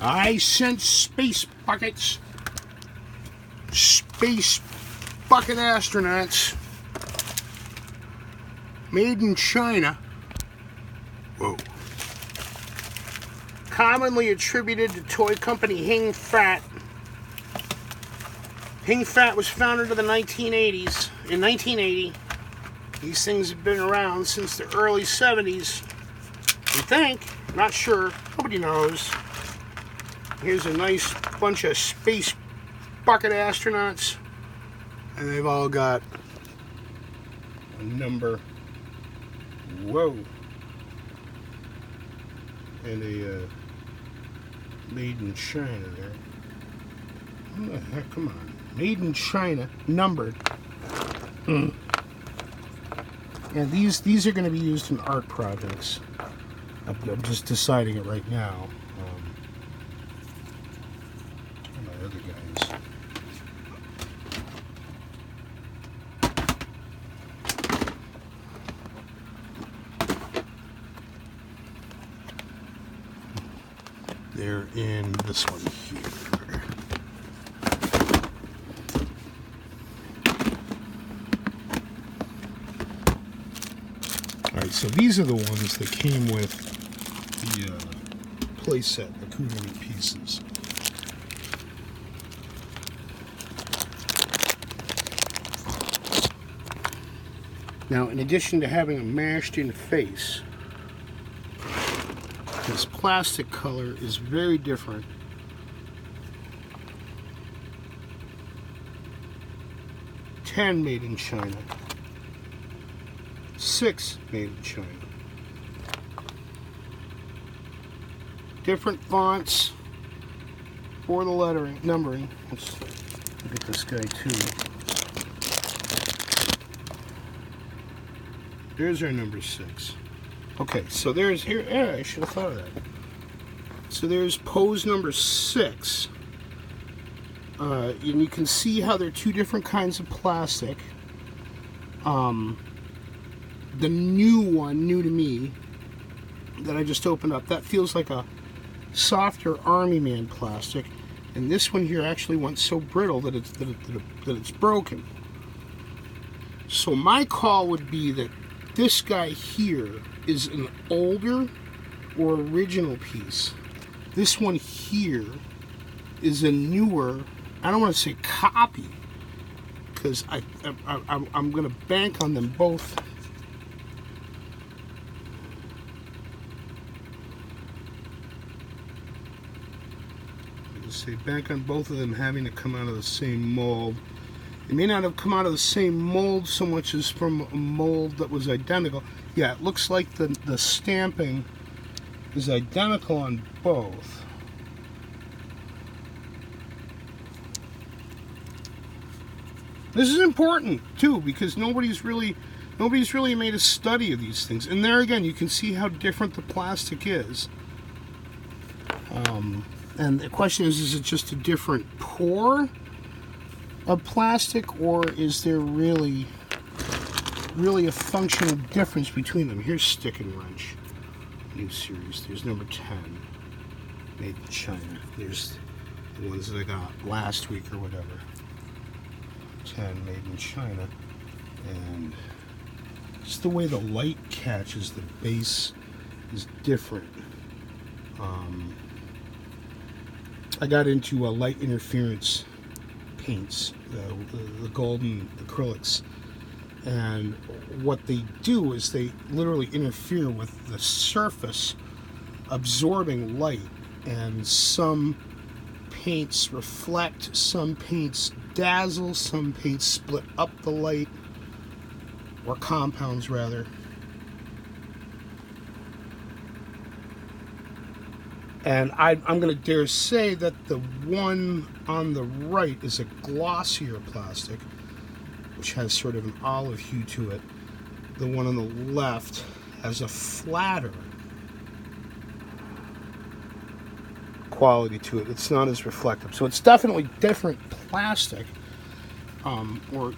I sent space buckets. Space bucket astronauts. Made in China. Whoa. Commonly attributed to toy company Hing. Hing was founded in the 1980s. In 1980, these things have been around since the early 70s. I think, not sure, nobody knows. Here's a nice bunch of space bucket astronauts, and they've all got a number. Whoa. And a made in China there. What the heck? Come on. Made in China, numbered. And these are going to be used in art projects. I'm just deciding it right now. My other guys. They're in this one here. Alright, so these are the ones that came with the play set, the Kugel pieces. Now, in addition to having a mashed in face, this plastic color is very different. $10 made in China. 6 made in China. Different fonts for the lettering, numbering. Let's look at this guy too. There's our number 6. Okay, so there's here. Yeah, I should have thought of that. So there's pose number 6. And you can see how they're two different kinds of plastic. The new one, new to me, that I just opened up, that feels like a softer Army Man plastic, and this one here actually went so brittle that it's broken. So my call would be that this guy here is an older or original piece. This one here is a newer, I don't want to say copy, because I'm going to bank on them both. Say bank on both of them having to come out of the same mold. It may not have come out of the same mold so much as from a mold that was identical. Yeah, it looks like the stamping is identical on both. This is important too, because nobody's really made a study of these things. And there again, you can see how different the plastic is. And the question is it just a different pour of plastic, or is there really a functional difference between them? Here's Stick and Wrench, new series. There's number 10, made in China. There's the ones that I got last week or whatever. 10 made in China, and just the way the light catches the base is different. I got into light interference paints, the golden acrylics, and what they do is they literally interfere with the surface absorbing light, and some paints reflect, some paints dazzle, some paints split up the light, or compounds rather. And I'm going to dare say that the one on the right is a glossier plastic, which has sort of an olive hue to it. The one on the left has a flatter quality to it. It's not as reflective. So it's definitely different plastic. Or,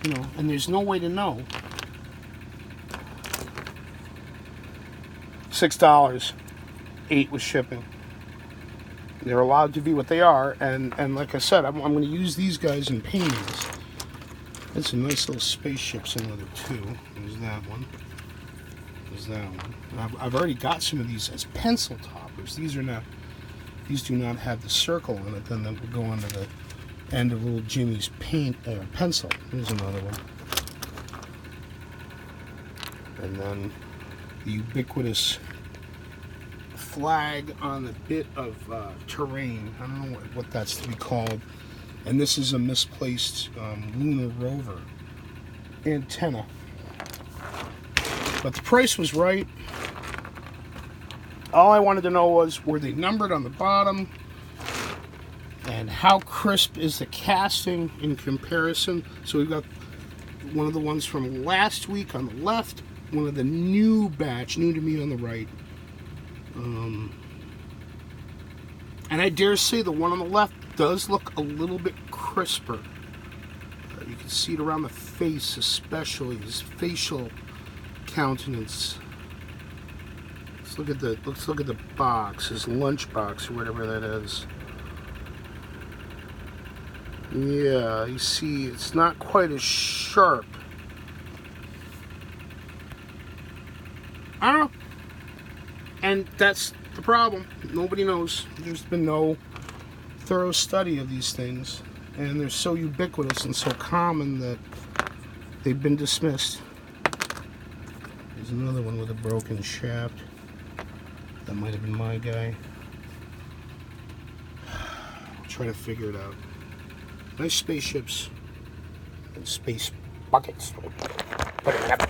you know, and there's no way to know. $6. 8 with shipping. They're allowed to be what they are, and like I said, I'm going to use these guys in paintings. That's some nice little spaceships in there too. There's that one. There's that one. I've already got some of these as pencil toppers. These are not. These do not have the circle on it. Then they will go onto the end of little Jimmy's pencil. Here's another one. And then the ubiquitous flag on the bit of terrain. I don't know what that's to be called. And this is a misplaced lunar rover antenna. But the price was right. All I wanted to know was, were they numbered on the bottom? And how crisp is the casting in comparison? So we've got one of the ones from last week on the left, one of the new batch, new to me on the right. And I dare say the one on the left does look a little bit crisper. You can see it around the face, especially his facial countenance. Let's look at the box, his lunch box or whatever that is. Yeah, you see, it's not quite as sharp. I don't know. And that's the problem. Nobody knows. There's been no thorough study of these things. And they're so ubiquitous and so common that they've been dismissed. There's another one with a broken shaft. That might have been my guy. I'll try to figure it out. Nice spaceships and space buckets. Put it up.